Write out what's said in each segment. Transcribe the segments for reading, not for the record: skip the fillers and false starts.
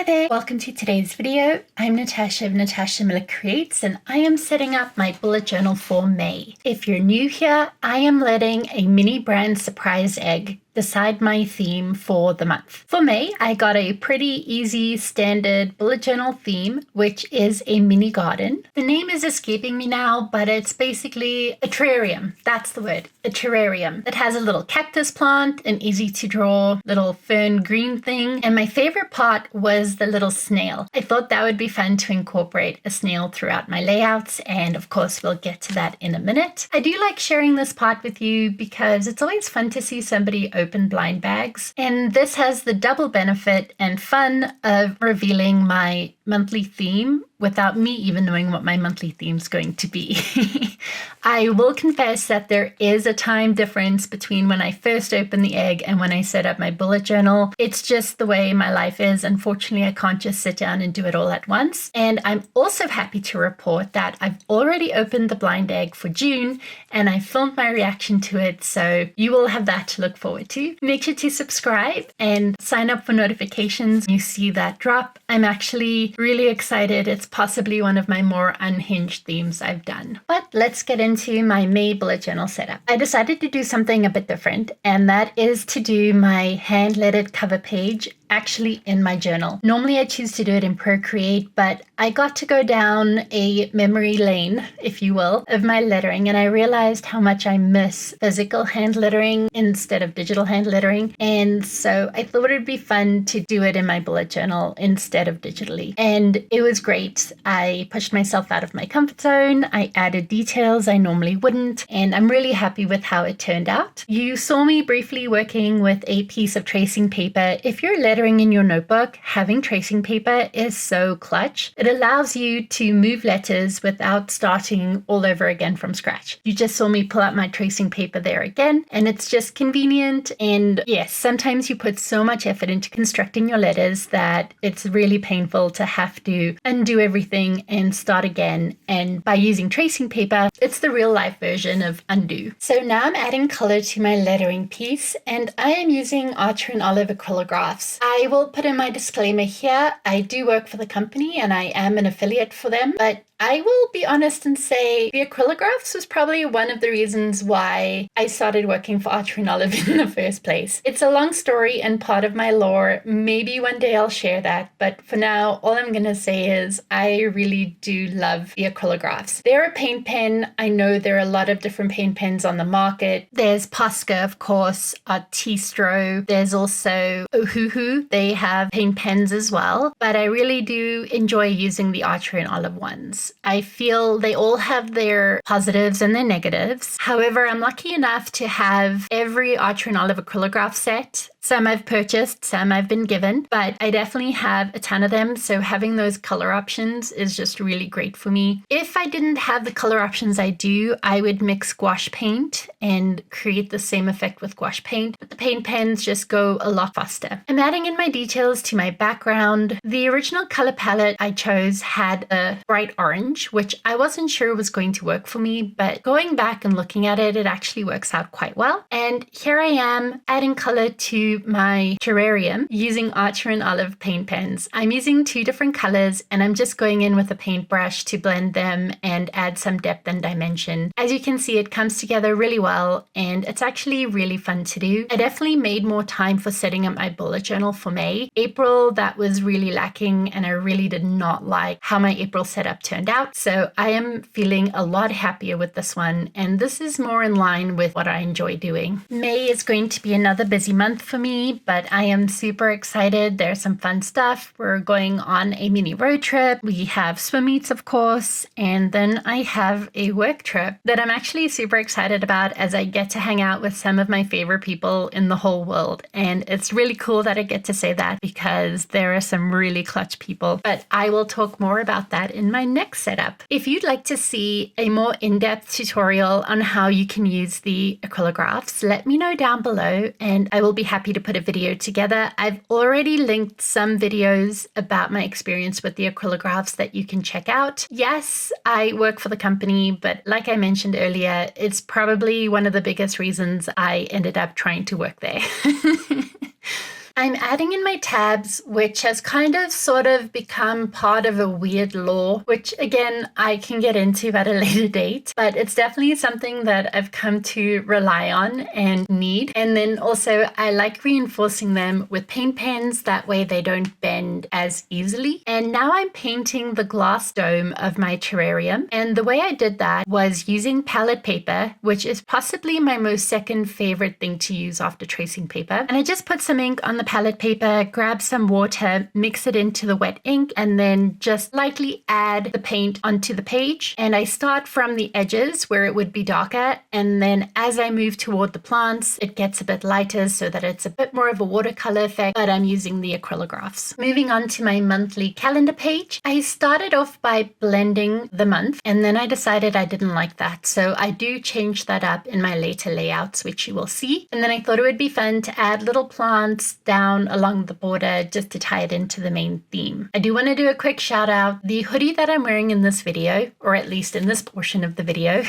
there, welcome to today's video. I'm Natasha of Natasha Miller Creates and I am setting up my bullet journal for May. If you're new here, I am letting a mini brand surprise egg decide my theme for the month. For May, I got a pretty easy standard bullet journal theme, which is a mini garden. The name is escaping me now, but it's basically a terrarium. That's the word, a terrarium. It has a little cactus plant, an easy to draw little fern green thing, and my favorite part was the little snail. I thought that would be fun to incorporate a snail throughout my layouts, and of course we'll get to that in a minute. I do like sharing this part with you because it's always fun to see somebody open blind bags, and this has the double benefit and fun of revealing my monthly theme without me even knowing what my monthly theme is going to be. I will confess that there is a time difference between when I first opened the egg and when I set up my bullet journal. It's just the way my life is. Unfortunately, I can't just sit down and do it all at once. And I'm also happy to report that I've already opened the blind egg for June and I filmed my reaction to it, so you will have that to look forward to. Make sure to subscribe and sign up for notifications when you see that drop. I'm actually really excited. It's possibly one of my more unhinged themes I've done. But let's get into my May bullet journal setup. I decided to do something a bit different, and that is to do my hand-lettered cover page actually in my journal. Normally I choose to do it in Procreate, but I got to go down a memory lane, if you will, of my lettering, and I realized how much I miss physical hand lettering instead of digital hand lettering. And so I thought it would be fun to do it in my bullet journal instead of digitally. And it was great. I pushed myself out of my comfort zone. I added details I normally wouldn't, and I'm really happy with how it turned out. You saw me briefly working with a piece of tracing paper. If you're lettering in your notebook, having tracing paper is so clutch. It allows you to move letters without starting all over again from scratch. You just saw me pull out my tracing paper there again, and it's just convenient. And yes, sometimes you put so much effort into constructing your letters that it's really painful to have to undo everything and start again. And by using tracing paper, it's the real life version of undo. So now I'm adding color to my lettering piece, and I am using Archer and Olive acrylographs. I will put in my disclaimer here. I do work for the company and I am an affiliate for them, but I will be honest and say the acrylographs was probably one of the reasons why I started working for Archer and Olive in the first place. It's a long story and part of my lore. Maybe one day I'll share that, but for now, all I'm going to say is I really do love the acrylographs. They're a paint pen. I know there are a lot of different paint pens on the market. There's Posca, of course, Artistro. There's also Ohuhu. They have paint pens as well, but I really do enjoy using the Archer and Olive ones. I feel they all have their positives and their negatives. However, I'm lucky enough to have every Archer and Olive acrylograph set. Some I've purchased, some I've been given, but I definitely have a ton of them. So having those color options is just really great for me. If I didn't have the color options I do, I would mix gouache paint and create the same effect with gouache paint, but the paint pens just go a lot faster. I'm adding in my details to my background. The original color palette I chose had a bright orange, which I wasn't sure was going to work for me, but going back and looking at it, it actually works out quite well. And here I am adding color to my terrarium using Archer and Olive paint pens. I'm using two different colors and I'm just going in with a paintbrush to blend them and add some depth and dimension. As you can see, it comes together really well and it's actually really fun to do. I definitely made more time for setting up my bullet journal for May. April, that was really lacking and I really did not like how my April setup turned out. So I am feeling a lot happier with this one, and this is more in line with what I enjoy doing. May is going to be another busy month for me, but I am super excited. There's some fun stuff. We're going on a mini road trip. We have swim meets, of course, and then I have a work trip that I'm actually super excited about as I get to hang out with some of my favorite people in the whole world. And it's really cool that I get to say that because there are some really clutch people, but I will talk more about that in my next setup. If you'd like to see a more in-depth tutorial on how you can use the acrylographs, let me know down below and I will be happy to put a video together. I've already linked some videos about my experience with the acrylographs that you can check out. Yes, I work for the company, but like I mentioned earlier, it's probably one of the biggest reasons I ended up trying to work there. I'm adding in my tabs, which has kind of sort of become part of a weird law, which again, I can get into at a later date, but it's definitely something that I've come to rely on and need. And then also I like reinforcing them with paint pens, that way they don't bend as easily. And now I'm painting the glass dome of my terrarium. And the way I did that was using palette paper, which is possibly my most second favorite thing to use after tracing paper. And I just put some ink on the palette paper, grab some water, mix it into the wet ink, and then just lightly add the paint onto the page. And I start from the edges where it would be darker. And then as I move toward the plants, it gets a bit lighter so that it's a bit more of a watercolor effect, but I'm using the acrylographs. Moving on to my monthly calendar page, I started off by blending the month, and then I decided I didn't like that. So I do change that up in my later layouts, which you will see. And then I thought it would be fun to add little plants down along the border just to tie it into the main theme. I do want to do a quick shout out. The hoodie that I'm wearing in this video, or at least in this portion of the video,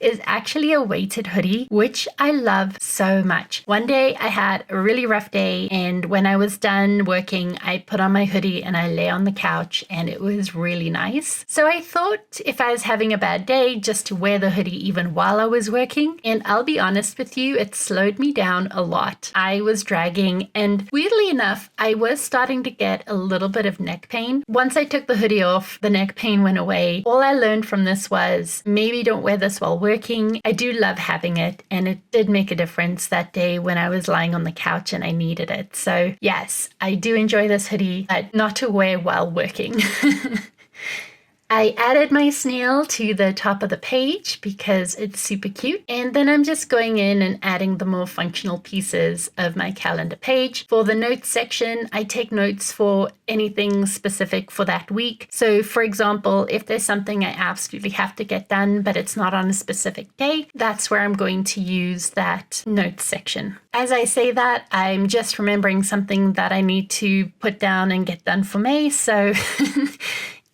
is actually a weighted hoodie, which I love so much. One day I had a really rough day, and when I was done working, I put on my hoodie and I lay on the couch, and it was really nice. So I thought if I was having a bad day, just to wear the hoodie even while I was working. And I'll be honest with you, it slowed me down a lot. I was dragging, and weirdly enough, I was starting to get a little bit of neck pain. Once I took the hoodie off, the neck pain went away. All I learned from this was maybe don't wear this while working. I do love having it, and it did make a difference that day when I was lying on the couch and I needed it. So yes, I do enjoy this hoodie, but not to wear while working. I added my snail to the top of the page because it's super cute. And then I'm just going in and adding the more functional pieces of my calendar page. For the notes section, I take notes for anything specific for that week. So for example, if there's something I absolutely have to get done, but it's not on a specific day, that's where I'm going to use that notes section. As I say that, I'm just remembering something that I need to put down and get done for May. So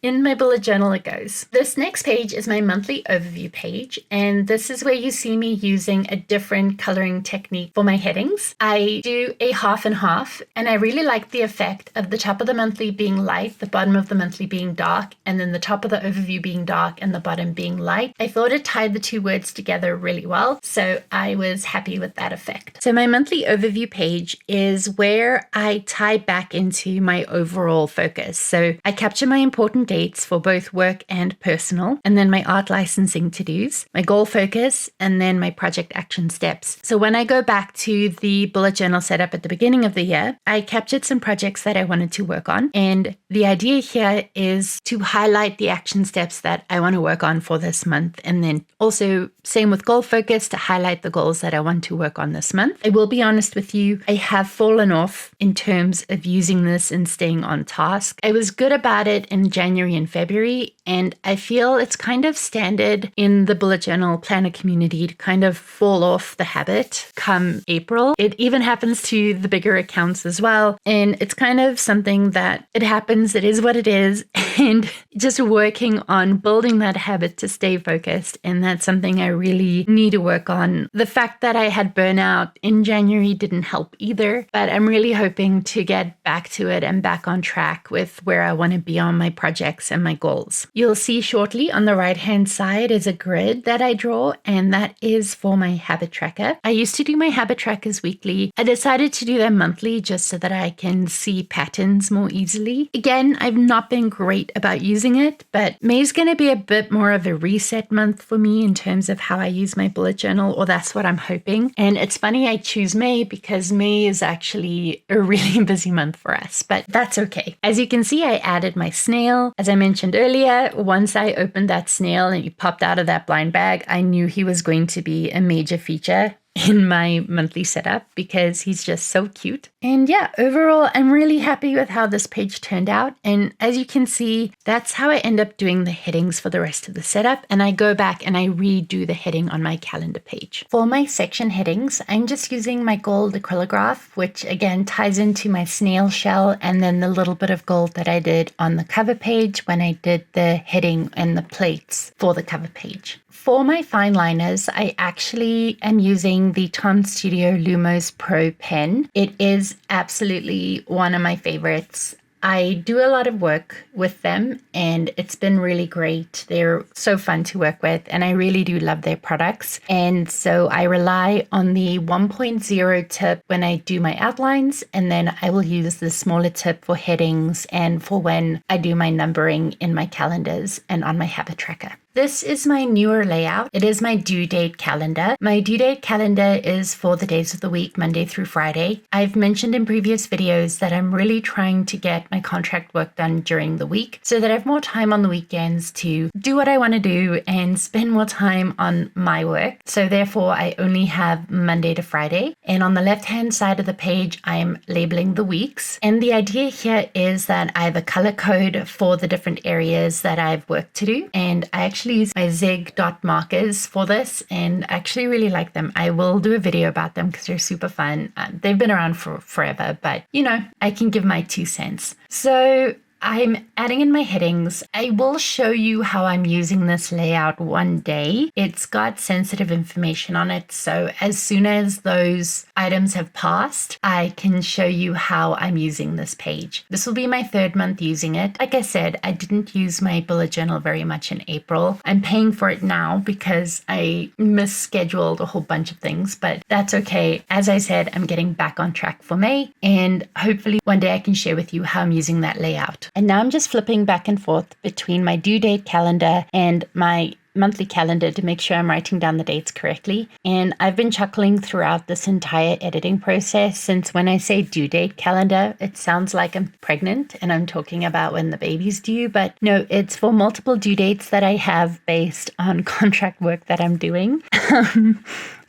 in my bullet journal it goes. This next page is my monthly overview page, and this is where you see me using a different coloring technique for my headings. I do a half and half, and I really like the effect of the top of the monthly being light, the bottom of the monthly being dark, and then the top of the overview being dark and the bottom being light. I thought it tied the two words together really well, so I was happy with that effect. So my monthly overview page is where I tie back into my overall focus. So I capture my important dates for both work and personal, and then my art licensing to-dos, my goal focus, and then my project action steps. So when I go back to the bullet journal setup at the beginning of the year, I captured some projects that I wanted to work on. And the idea here is to highlight the action steps that I want to work on for this month. And then also same with goal focus, to highlight the goals that I want to work on this month. I will be honest with you, I have fallen off in terms of using this and staying on task. I was good about it in January and February, and I feel it's kind of standard in the bullet journal planner community to kind of fall off the habit come April. It even happens to the bigger accounts as well. And it's kind of something that it happens, it is what it is, and just working on building that habit to stay focused. And that's something I really need to work on. The fact that I had burnout in January didn't help either, but I'm really hoping to get back to it and back on track with where I want to be on my projects and my goals. You'll see shortly on the right hand side is a grid that I draw, and that is for my habit tracker. I used to do my habit trackers weekly. I decided to do them monthly just so that I can see patterns more easily. Again, I've not been great about using it, but May's going to be a bit more of a reset month for me in terms of how I use my bullet journal, or that's what I'm hoping. And it's funny I choose May because May is actually a really busy month for us, but that's okay. As you can see, I added my snail. As I mentioned earlier, once I opened that snail and he popped out of that blind bag, I knew he was going to be a major feature in my monthly setup because he's just so cute. And yeah, overall, I'm really happy with how this page turned out. And as you can see, that's how I end up doing the headings for the rest of the setup. And I go back and I redo the heading on my calendar page. For my section headings, I'm just using my gold acrylograph, which again ties into my snail shell and then the little bit of gold that I did on the cover page when I did the heading and the plates for the cover page. for my fine liners, I actually am using the Tom Studio Lumos Pro pen. It is absolutely one of my favorites. I do a lot of work with them and it's been really great. They're so fun to work with and I really do love their products. And so I rely on the 1.0 tip when I do my outlines, and then I will use the smaller tip for headings and for when I do my numbering in my calendars and on my habit tracker. This is my newer layout. It is my due date calendar. My due date calendar is for the days of the week, Monday through Friday. I've mentioned in previous videos that I'm really trying to get my contract work done during the week so that I have more time on the weekends to do what I want to do and spend more time on my work. So therefore, I only have Monday to Friday. And on the left-hand side of the page, I'm labeling the weeks. And the idea here is that I have a color code for the different areas that I have work to do. And I actually use my Zig dot markers for this and I actually really like them. I will do a video about them because they're super fun. They've been around for forever, but you know, I can give my 2 cents. So I'm adding in my headings. I will show you how I'm using this layout one day. It's got sensitive information on it, so as soon as those items have passed, I can show you how I'm using this page. This will be my 3rd month using it. Like I said, I didn't use my bullet journal very much in April. I'm paying for it now because I misscheduled a whole bunch of things, but that's okay. As I said, I'm getting back on track for May, and hopefully one day I can share with you how I'm using that layout. And now I'm just flipping back and forth between my due date calendar and my monthly calendar to make sure I'm writing down the dates correctly. And I've been chuckling throughout this entire editing process, since when I say due date calendar, it sounds like I'm pregnant and I'm talking about when the baby's due, but no, it's for multiple due dates that I have based on contract work that I'm doing.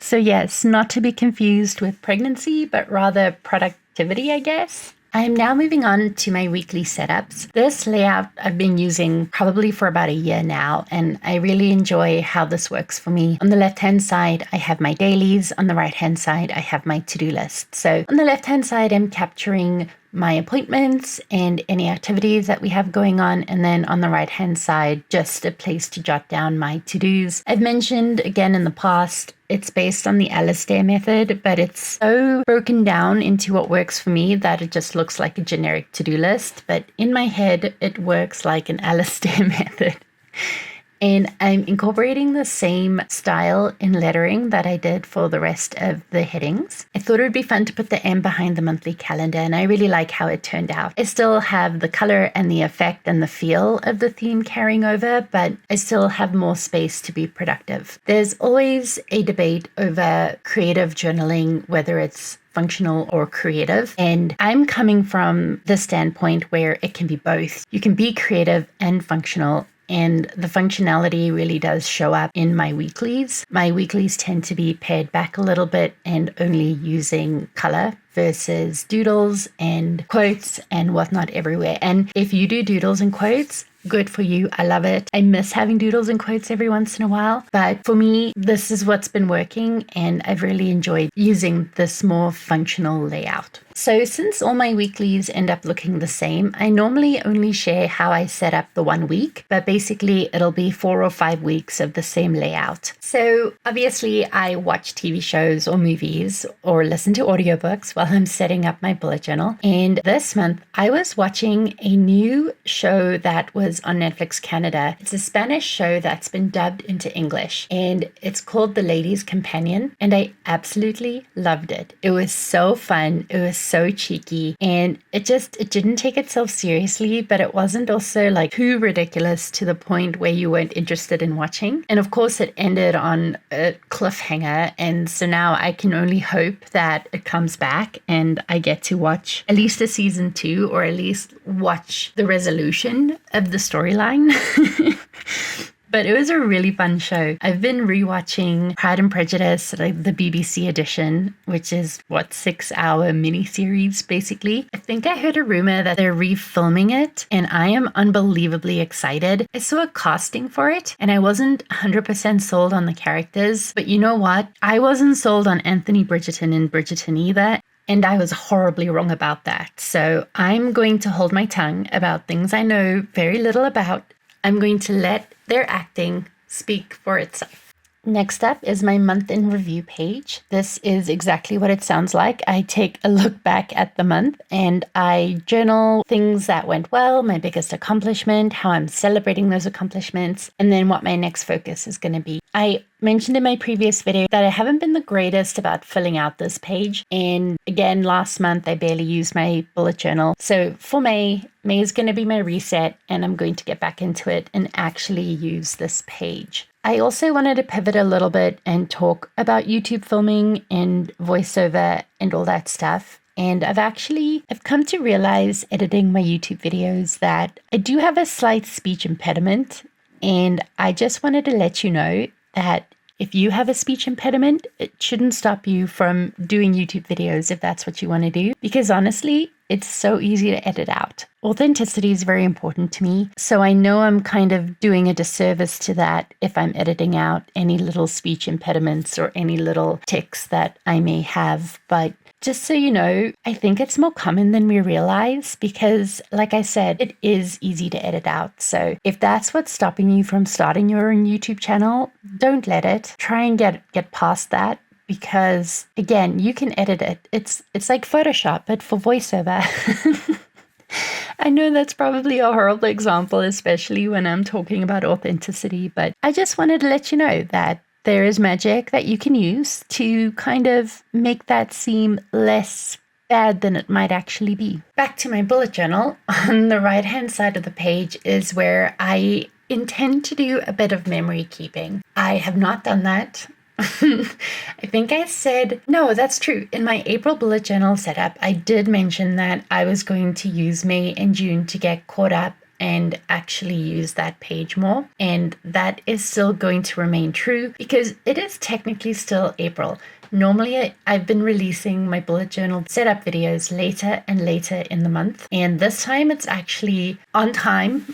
So yes, not to be confused with pregnancy, but rather productivity, I guess. I'm now moving on to my weekly setups. This layout I've been using probably for about a year now, and I really enjoy how this works for me. On the left-hand side, I have my dailies. On the right-hand side, I have my to-do list. So on the left-hand side, I'm capturing my appointments and any activities that we have going on. And then on the right hand side, just a place to jot down my to-dos. I've mentioned again in the past, it's based on the Alistair method, but it's so broken down into what works for me that it just looks like a generic to-do list. But in my head, it works like an Alistair method. And I'm incorporating the same style in lettering that I did for the rest of the headings. I thought it would be fun to put the M behind the monthly calendar, and I really like how it turned out. I still have the color and the effect and the feel of the theme carrying over, but I still have more space to be productive. There's always a debate over creative journaling, whether it's functional or creative. And I'm coming from the standpoint where it can be both. You can be creative and functional. And the functionality really does show up in my weeklies. My weeklies tend to be pared back a little bit and only using color versus doodles and quotes and whatnot everywhere. And if you do doodles and quotes, good for you. I love it. I miss having doodles and quotes every once in a while. But for me, this is what's been working, and I've really enjoyed using this more functional layout. So since all my weeklies end up looking the same, I normally only share how I set up the 1 week, but basically it'll be 4 or 5 weeks of the same layout. So obviously I watch TV shows or movies or listen to audiobooks while I'm setting up my bullet journal. And this month I was watching a new show that was on Netflix Canada. It's a Spanish show that's been dubbed into English, and it's called The Lady's Companion, and I absolutely loved it. It was so fun. It was so cheeky, and it didn't take itself seriously, but it wasn't also like too ridiculous to the point where you weren't interested in watching. And of course it ended on a cliffhanger, and so now I can only hope that it comes back and I get to watch at least a season 2, or at least watch the resolution of the storyline. But it was a really fun show. I've been rewatching Pride and Prejudice, like the BBC edition, which is 6-hour miniseries, basically. I think I heard a rumor that they're refilming it, and I am unbelievably excited. I saw a casting for it, and I wasn't 100% sold on the characters. But you know what? I wasn't sold on Anthony Bridgerton in Bridgerton either. And I was horribly wrong about that. So I'm going to hold my tongue about things I know very little about. I'm going to let their acting speak for itself. Next up is my month in review page. This is exactly what it sounds like. I take a look back at the month and I journal things that went well, my biggest accomplishment, how I'm celebrating those accomplishments, and then what my next focus is going to be. I mentioned in my previous video that I haven't been the greatest about filling out this page. And again, last month, I barely used my bullet journal. So for May is going to be my reset, and I'm going to get back into it and actually use this page. I also wanted to pivot a little bit and talk about YouTube filming and voiceover and all that stuff. And I've come to realize editing my YouTube videos that I do have a slight speech impediment. And I just wanted to let you know that if you have a speech impediment, it shouldn't stop you from doing YouTube videos if that's what you want to do. Because honestly, it's so easy to edit out. Authenticity is very important to me. So I know I'm kind of doing a disservice to that if I'm editing out any little speech impediments or any little tics that I may have. But just so you know, I think it's more common than we realize because, like I said, it is easy to edit out. So if that's what's stopping you from starting your own YouTube channel, don't let it. Try and get past that. Because again, you can edit it. It's like Photoshop, but for voiceover. I know that's probably a horrible example, especially when I'm talking about authenticity, but I just wanted to let you know that there is magic that you can use to kind of make that seem less bad than it might actually be. Back to my bullet journal. On the right-hand side of the page is where I intend to do a bit of memory keeping. I have not done that. I think I said, no, that's true. In my April bullet journal setup, I did mention that I was going to use May and June to get caught up and actually use that page more. And that is still going to remain true because it is technically still April. Normally, I've been releasing my bullet journal setup videos later and later in the month. And this time it's actually on time,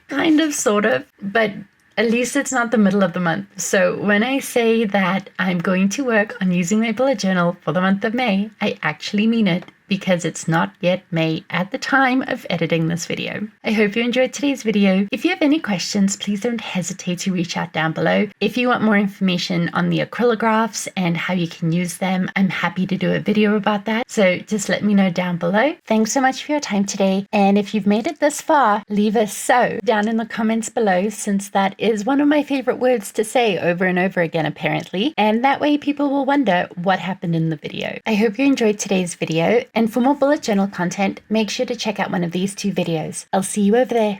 kind of, sort of, but at least it's not the middle of the month. So when I say that I'm going to work on using my bullet journal for the month of May, I actually mean it because it's not yet May at the time of editing this video. I hope you enjoyed today's video. If you have any questions, please don't hesitate to reach out down below. If you want more information on the acrylographs and how you can use them, I'm happy to do a video about that. So just let me know down below. Thanks so much for your time today. And if you've made it this far, leave a "so" down in the comments below, since that is one of my favorite words to say over and over again, apparently. And that way people will wonder what happened in the video. I hope you enjoyed today's video. And for more bullet journal content, make sure to check out one of these two videos. I'll see you over there.